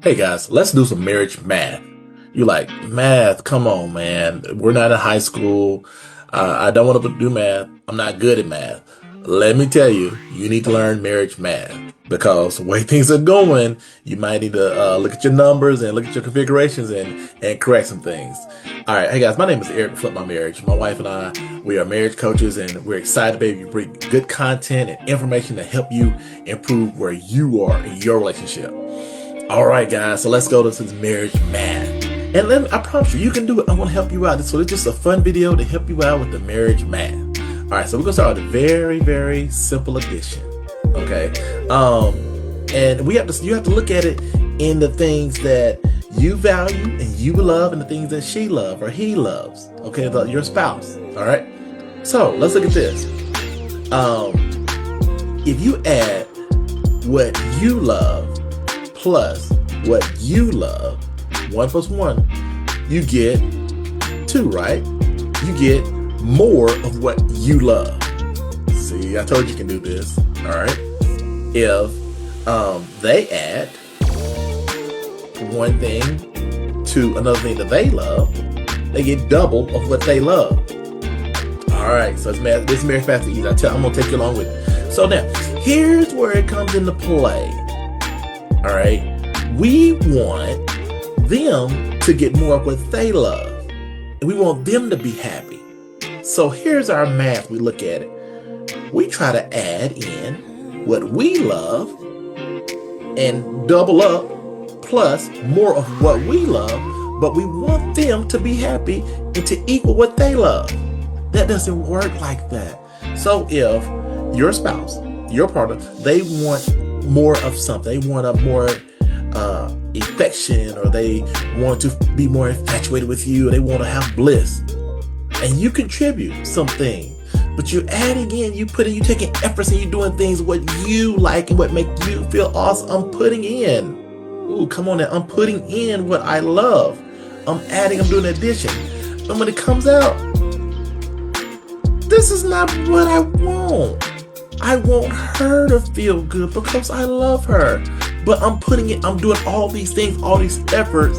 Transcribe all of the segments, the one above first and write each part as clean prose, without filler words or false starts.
Hey guys, let's do some marriage math. You're like, math, come on, man. We're not in high school. I don't want to do math. I'm not good at math. Let me tell you, you need to learn marriage math because the way things are going, you might need to look at your numbers and look at your configurations and correct some things. All right, hey guys, my name is Eric. Flip My Marriage. My wife and I, we are marriage coaches, and we're excited, baby, to bring good content and information to help you improve where you are in your relationship. All right, guys, so let's go to this marriage math. And then I promise you can do it. I want to help you out. So it's just a fun video to help you out with the marriage math. All right, so we're gonna start with a very, very simple addition. Okay. And you have to look at it in the things that you value and you love and the things that she loves or he loves. Okay, your spouse. All right. So let's look at this. If you add what you love plus what you love, 1 plus 1, you get 2, right? You get more of what you love. See, I told you can do this. All right. If they add one thing to another thing that they love, they get double of what they love. All right. So this marriage math is easy. I'm gonna take you along with it. So now, here's where it comes into play. All right. We want them to get more of what they love. And we want them to be happy. So here's our math. We look at it. We try to add in what we love and double up plus more of what we love, but we want them to be happy and to equal what they love. That doesn't work like that. So if your spouse, your partner, they want more of something, they want a more affection, or they want to be more infatuated with you, or they want to have bliss, and you contribute something, but you're adding in, you taking efforts and you're doing things what you like and what make you feel awesome. I'm putting in, ooh, come on now, I'm putting in what I love. I'm doing addition. And when it comes out, this is not what I want. I want her to feel good because I love her. But I'm doing all these things, all these efforts,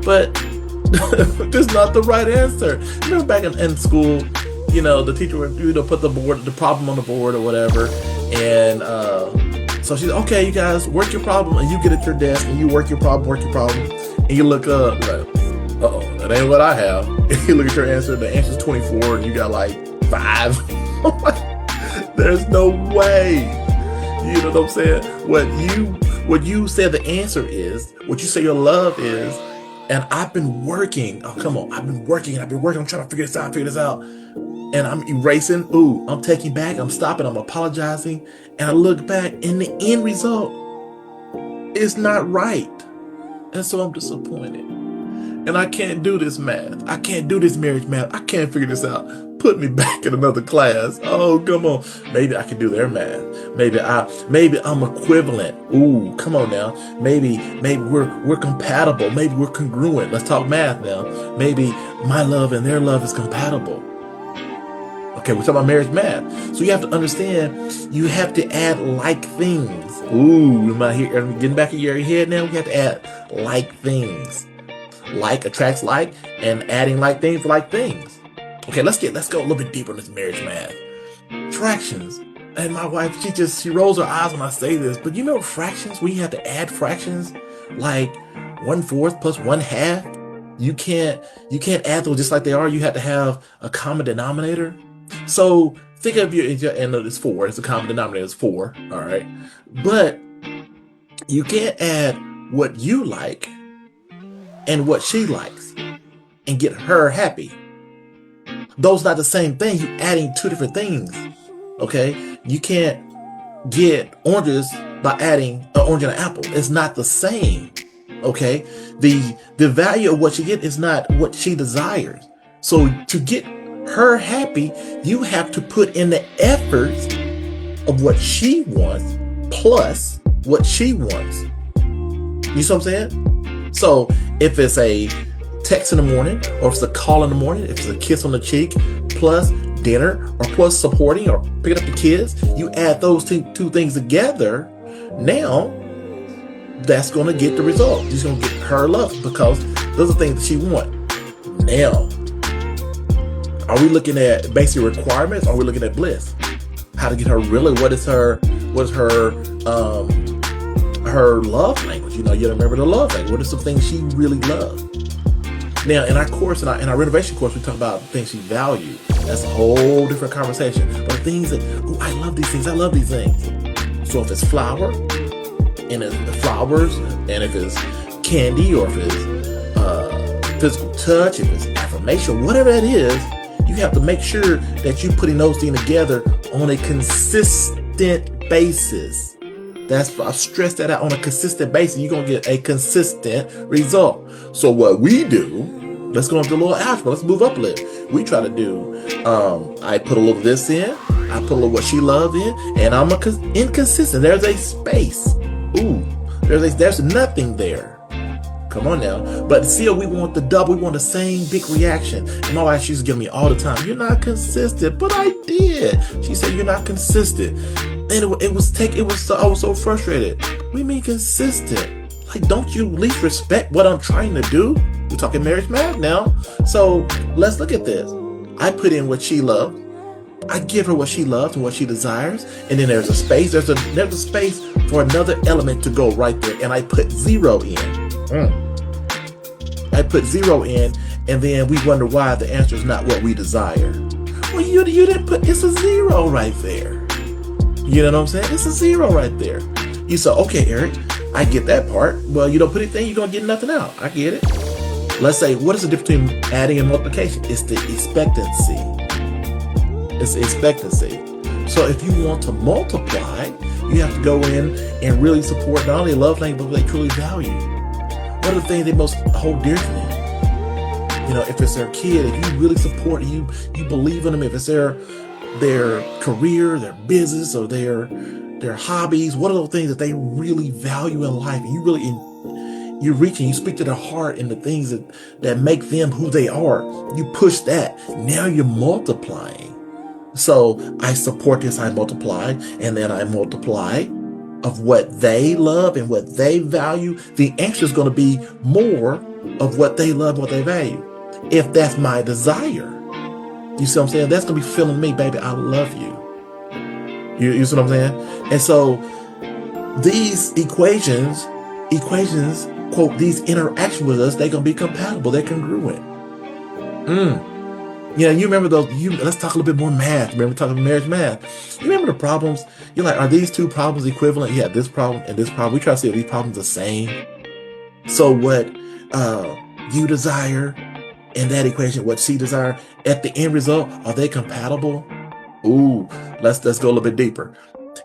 but this is not the right answer. Remember back in school, the teacher would put the problem on the board or whatever. And so she's okay, you guys work your problem, and you get at your desk and you work your problem, and you look up, like, uh-oh, that ain't what I have. You look at your answer, the answer's 24, and you got like 5. There's no way. You know what I'm saying? What you said the answer is, what you say your love is, and I've been working. Oh, come on. I've been working. I'm trying to figure this out. And I'm erasing. Ooh, I'm taking back. I'm stopping. I'm apologizing. And I look back, and the end result is not right. And so I'm disappointed. And I can't do this math. I can't do this marriage math. I can't figure this out. Put me back in another class. Oh, come on. Maybe I can do their math. Maybe I'm equivalent. Ooh, come on now. Maybe we're compatible. Maybe we're congruent. Let's talk math now. Maybe my love and their love is compatible. Okay, we're talking about marriage math. So you have to understand, you have to add like things. Ooh, am I here? Are we getting back in your head now? We have to add like things. Like attracts like, and adding like things to like things. Okay, let's go a little bit deeper in this marriage math. Fractions. And my wife, she rolls her eyes when I say this, but fractions, we have to add fractions like 1/4 plus 1/2. You can't add those just like they are. You have to have a common denominator. So think of and it's 4. It's a common denominator. It's 4. All right. But you can't add what you like and what she likes and get her happy. Those not the same thing. You're adding 2 different things. Okay? You can't get oranges by adding an orange and an apple. It's not the same. Okay? The value of what you get is not what she desires. So to get her happy, you have to put in the efforts of what she wants plus what she wants. You see what I'm saying? So if it's a text in the morning, or if it's a call in the morning, if it's a kiss on the cheek, plus dinner, or plus supporting or picking up the kids, you add those two things together. Now that's going to get the result. She's going to get her love because those are things that she wants. Now, are we looking at basic requirements? Or are we looking at bliss? How to get her really? What is her love language? You remember the love language. What are some things she really loves? Now, in our course, in our renovation course, we talk about things she values. That's a whole different conversation. But the things that, I love these things. I love these things. So if it's flower, and it's flowers, and if it's candy, or if it's physical touch, if it's affirmation, whatever it is, you have to make sure that you're putting those things together on a consistent basis. I'll stress that out, on a consistent basis. You're going to get a consistent result. So what we do, let's go into a little algebra. Let's move up a little. We try to do, I put a little of this in, I put a little what she loves in, and I'm inconsistent. There's a space. Ooh, there's nothing there. Come on now. But still, we want the double. We want the same big reaction. And my wife, she used to give me all the time, "You're not consistent." But I did. She said, "You're not consistent." And I was so frustrated. What do you mean consistent? Like, don't you at least respect what I'm trying to do? We're talking marriage math now. So let's look at this. I put in what she loves. I give her what she loves and what she desires. And then there's a space. There's a space for another element to go right there. And I put 0 in. I put 0 in, and then we wonder why the answer is not what we desire. Well, you didn't put, it's a 0 right there. You know what I'm saying? It's a 0 right there. You say, okay, Eric, I get that part. Well, you don't put anything, you're going to get nothing out. I get it. Let's say, what is the difference between adding and multiplication? It's the expectancy. It's the expectancy. So if you want to multiply, you have to go in and really support not only love language, but what they truly value. What are the things they most hold dear to them? If it's their kid, if you really support it, you believe in them, if it's their career, their business, or their hobbies, what are those things that they really value in life? And you reach and you speak to their heart and the things that make them who they are. You push that. Now you're multiplying. So I support this, I multiply, and then I multiply of what they love and what they value. The answer is going to be more of what they love, what they value. If that's my desire, you see what I'm saying? That's going to be filling me, baby. I love you. You see what I'm saying? And so these equations, quote, these interactions with us, they're going to be compatible. They're congruent. You remember those, let's talk a little bit more math. Remember talking marriage math. You remember the problems? You're like, are these two problems equivalent? Yeah, this problem and this problem. We try to see if these problems are the same. So what you desire in that equation, what she desire, at the end result, are they compatible? Ooh, let's go a little bit deeper.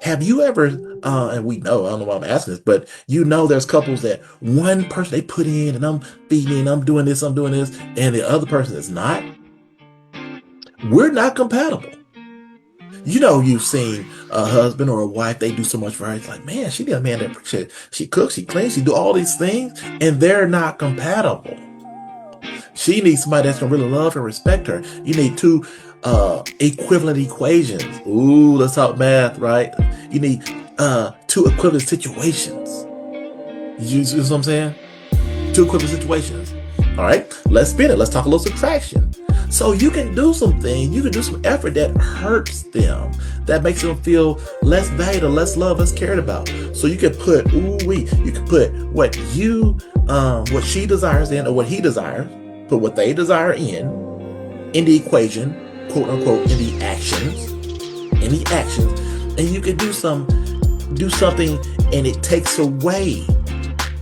Have you ever, and we know, I don't know why I'm asking this, but there's couples that one person they put in, and I'm feeding, I'm doing this, and the other person is not? We're not compatible. You've seen a husband or a wife, they do so much for her. It's like, man, she got a man that appreciates. She cooks, she cleans, she do all these things, and they're not compatible. She needs somebody that's going to really love and respect her. You need two equivalent equations. Ooh, let's talk math, right? You need two equivalent situations. You see what I'm saying? Two equivalent situations. All right, let's spin it. Let's talk a little subtraction. So you can do some things, you can do some effort that hurts them, that makes them feel less valued, or less loved, less cared about. So you can put, you can put what she desires in, or what he desires, put what they desire in the equation, quote unquote, in the actions, and you can do something, and it takes away,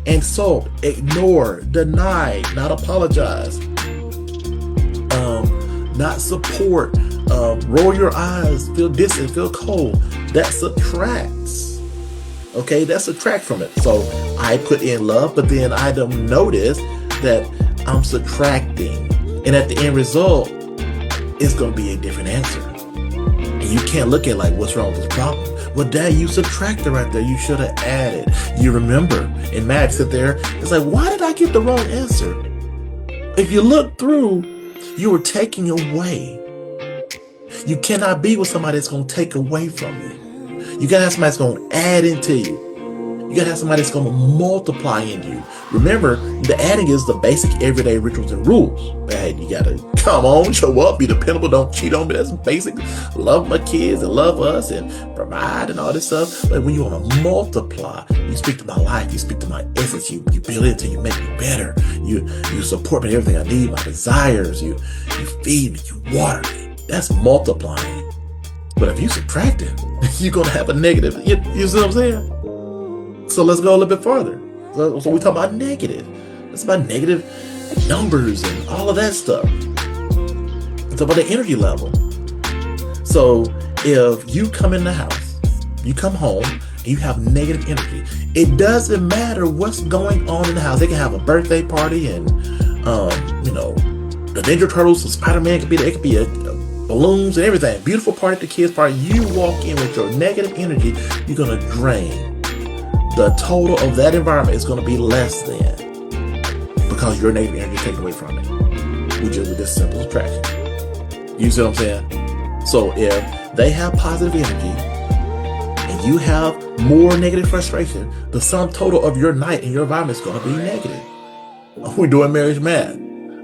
insult, ignore, deny, not apologize, not support, roll your eyes, feel distant, feel cold. That subtracts. Okay, that subtracts from it. So I put in love, but then I don't notice that I'm subtracting. And at the end result, it's going to be a different answer. And you can't look at like, what's wrong with this problem? Well, Dad, you subtracted right there. You should have added. You remember. And Matt sit there. It's like, why did I get the wrong answer? If you look through, you were taking away. You cannot be with somebody that's going to take away from you. You got to have somebody that's going to add into you. You gotta have somebody that's gonna multiply in you. Remember, the adding is the basic everyday rituals and rules. Hey, you gotta come on, show up, be dependable, don't cheat on me. That's basic. Love my kids and love us and provide and all this stuff. But when you wanna multiply, you speak to my life, you speak to my essence, you build it until you make me better. You support me in everything I need, my desires, you feed me, you water me. That's multiplying. But if you subtract it, you're gonna have a negative. You see what I'm saying? So let's go a little bit farther. So we talk about negative. It's about negative numbers and all of that stuff. It's about the energy level. So if you come in the house, you come home, and you have negative energy, it doesn't matter what's going on in the house. They can have a birthday party and, the Ninja Turtles and Spider-Man could be there. It could be balloons and everything. Beautiful party at the kids' party. You walk in with your negative energy, you're going to drain. The total of that environment is going to be less than, because your negative energy is taken away from it. We just with this simple subtraction. You see what I'm saying? So if they have positive energy and you have more negative frustration, the sum total of your night and your environment is going to be negative. We're doing marriage math.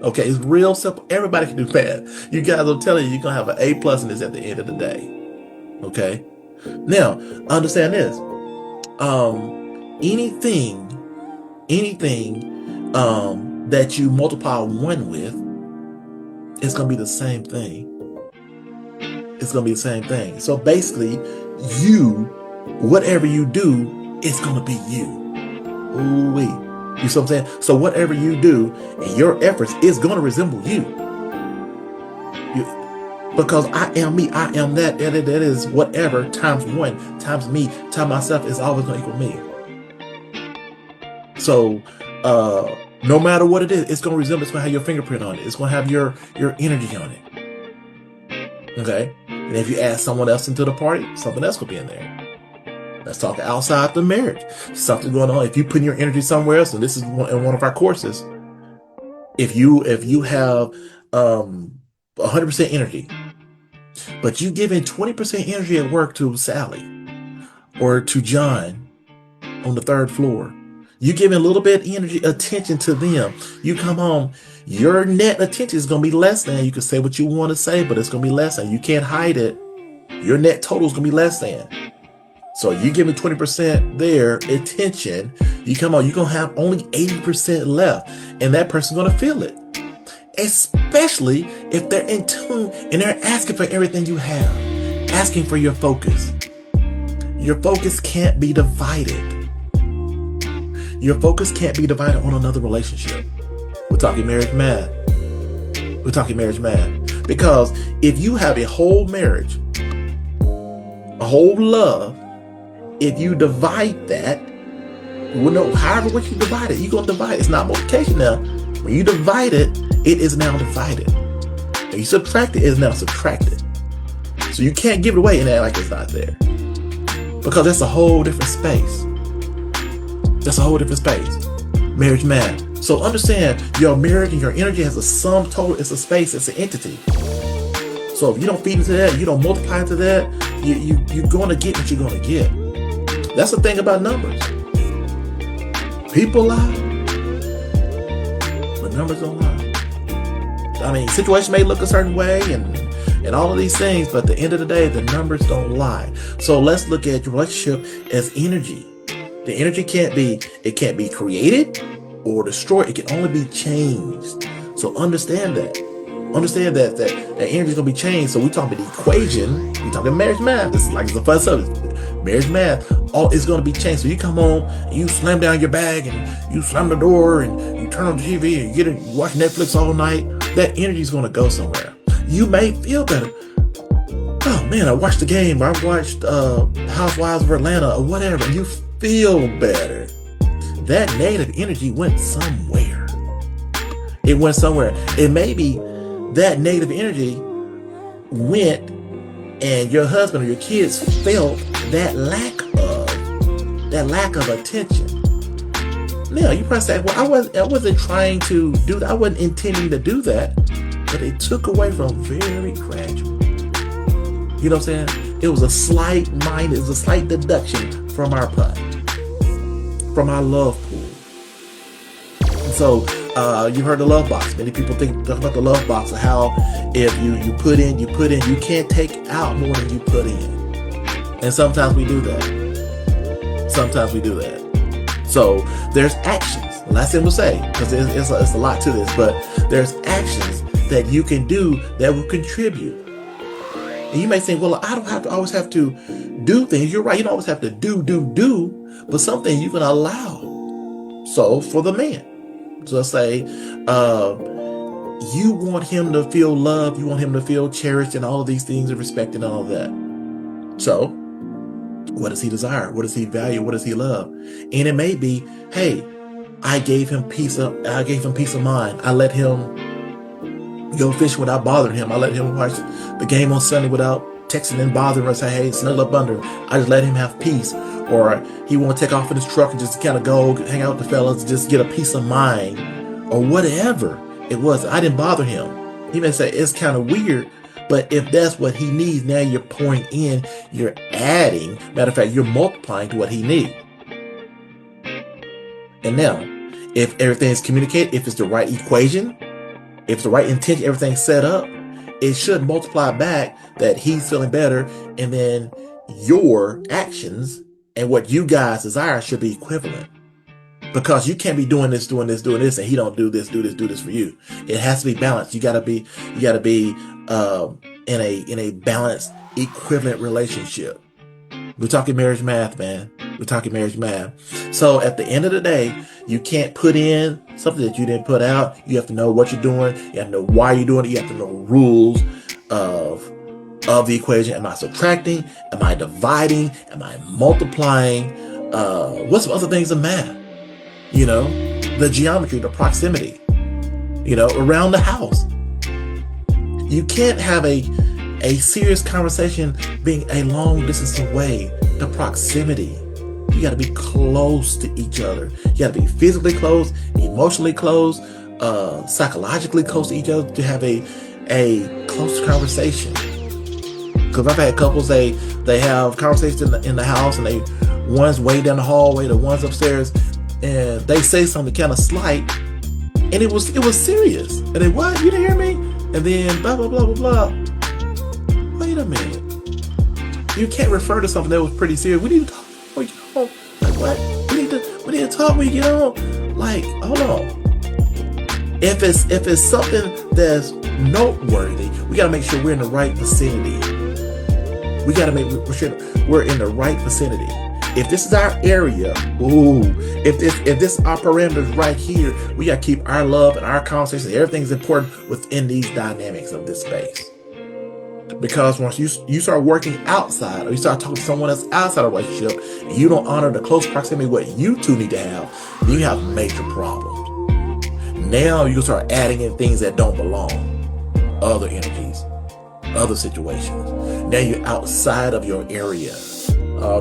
Okay, it's real simple. Everybody can do math. You guys, I'm telling you, you're going to have an A+ in this at the end of the day. Okay? Now, understand this. Anything that you multiply 1 with, it's going to be the same thing. It's going to be the same thing. So basically, whatever you do, it's going to be you. Ooh-wee. You see what I'm saying? So whatever you do and your efforts is going to resemble you. Because I am me, I am that is whatever times 1 times me times myself is always going to equal me. So no matter what it is, it's going to resemble, it's going to have your fingerprint on it. It's going to have your energy on it. Okay? And if you add someone else into the party, something else will be in there. Let's talk outside the marriage. Something going on. If you put your energy somewhere else, and this is in one of our courses, if you have 100% energy, but you give in 20% energy at work to Sally or to John on the 3rd floor, you give in a little bit of energy, attention to them. You come home, your net attention is going to be less than. You can say what you want to say, but it's going to be less than. You can't hide it. Your net total is going to be less than. So you give me 20% there, attention, you come on, you're going to have only 80% left. And that person's going to feel it. Especially if they're in tune and they're asking for everything you have. Asking for your focus. Your focus can't be divided. Your focus can't be divided on another relationship. We're talking marriage math. We're talking marriage math. Because if you have a whole marriage, a whole love, if you divide that, however what you divide it, you're going to divide it. It's not multiplication now. When you divide it, it is now divided. When you subtract it, it is now subtracted. So you can't give it away and act like it's not there. Because that's a whole different space. That's a whole different space. Marriage math. So understand, your marriage and your energy has a sum total. It's a space. It's an entity. So if you don't feed into that, you don't multiply into that, you're going to get what you're going to get. That's the thing about numbers. People lie, but numbers don't lie. I mean, situation may look a certain way and all of these things, but at the end of the day, the numbers don't lie. So let's look at your relationship as energy. The energy can't be created or destroyed. It can only be changed. So understand that. Understand that energy is going to be changed. So we're talking about the equation. We're talking marriage math. This is like the fun subject. Marriage math. All is going to be changed. So you come home and you slam down your bag and you slam the door and you turn on the TV and you watch Netflix all night. That energy is going to go somewhere. You may feel better. Oh man, I watched the game. I watched Housewives of Atlanta or whatever. You feel better. That negative energy went somewhere. It went somewhere. It may be that negative energy went and your husband or your kids felt that lack of attention. Now you probably say, well, I wasn't trying to do that. I wasn't intending to do that, but it took away from very gradual. You know what I'm saying? It was a slight deduction from our putt. from our love pool. And so you heard the love box. Many people think about the love box and how if you put in, you can't take out more than you put in. And sometimes we do that. So there's actions. Last thing we'll say, because it's a lot to this, but there's actions that you can do that will contribute. And you may think, well, I don't always have to do things. You're right. You don't always have to do, but something you can allow. So for the man, so let's say, you want him to feel loved. You want him to feel cherished and all of these things and respected and all of that. So what does he desire? What does he value? What does he love? And it may be, hey, I gave him peace of mind. I let him go fishing without bothering him. I let him watch the game on Sunday without texting and bothering us. Say, hey, snuggle up under him. I just let him have peace. Or he want to take off in his truck and just kind of go hang out with the fellas, just get a peace of mind, or whatever it was. I didn't bother him. He may say it's kind of weird, but if that's what he needs, now you're pouring in, you're adding. Matter of fact, you're multiplying to what he needs. And now, if everything is communicated, if it's the right equation, if it's the right intention, everything's set up, it should multiply back that he's feeling better, and then your actions and what you guys desire should be equivalent. Because you can't be doing this, and he don't do this for you. It has to be balanced. You gotta be in a balanced, equivalent relationship. We're talking marriage math, man. We're talking marriage math. So at the end of the day, you can't put in something that you didn't put out. You have to know what you're doing. You have to know why you're doing it. You have to know rules of the equation. Am I subtracting? Am I dividing? Am I multiplying? What's some other things in math? You know, the geometry, the proximity, you know, around the house. You can't have a serious conversation being a long distance away. The proximity. You got to be close to each other. You got to be physically close, emotionally close, psychologically close to each other to have a close conversation. Because I've had couples, they have conversations in the house, and one's way down the hallway, the one's upstairs, and they say something kind of slight, and it was serious. And they, what? You didn't hear me? And then blah blah blah blah blah. Wait a minute. You can't refer to something that was pretty serious. We need to talk before you get home. Like what? We need to talk when you get home. Like, hold on. If it's something that's noteworthy, we gotta make sure we're in the right vicinity. We gotta make sure we're in the right vicinity. If this is our area, if this our parameters right here, we gotta keep our love and our conversation, everything's important within these dynamics of this space. Because once you start working outside, or you start talking to someone else outside of a relationship, and you don't honor the close proximity what you two need to have, then you have major problems. Now you can start adding in things that don't belong, other energies, other situations. Now you're outside of your area.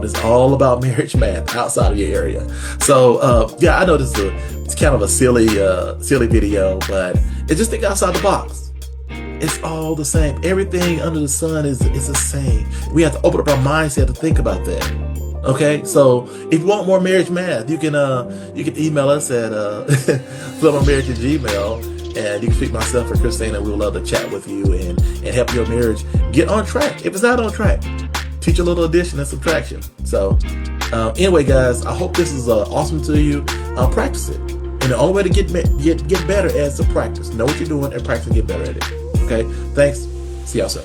This is all about marriage math, outside of your area. So yeah, I know it's kind of a silly video, but it's just think outside the box. It's all the same. Everything under the sun is the same. We have to open up our mindset to think about that. Okay, so if you want more marriage math, you can email us at flipmarriage@gmail, and you can speak to myself or Christine, and we would love to chat with you and help your marriage get on track. If it's not on track, teach a little addition and subtraction. So anyway, guys, I hope this is awesome to you. Practice it, and the only way to get better is to practice. Know what you're doing and practice and get better at it. Okay, thanks. See y'all soon.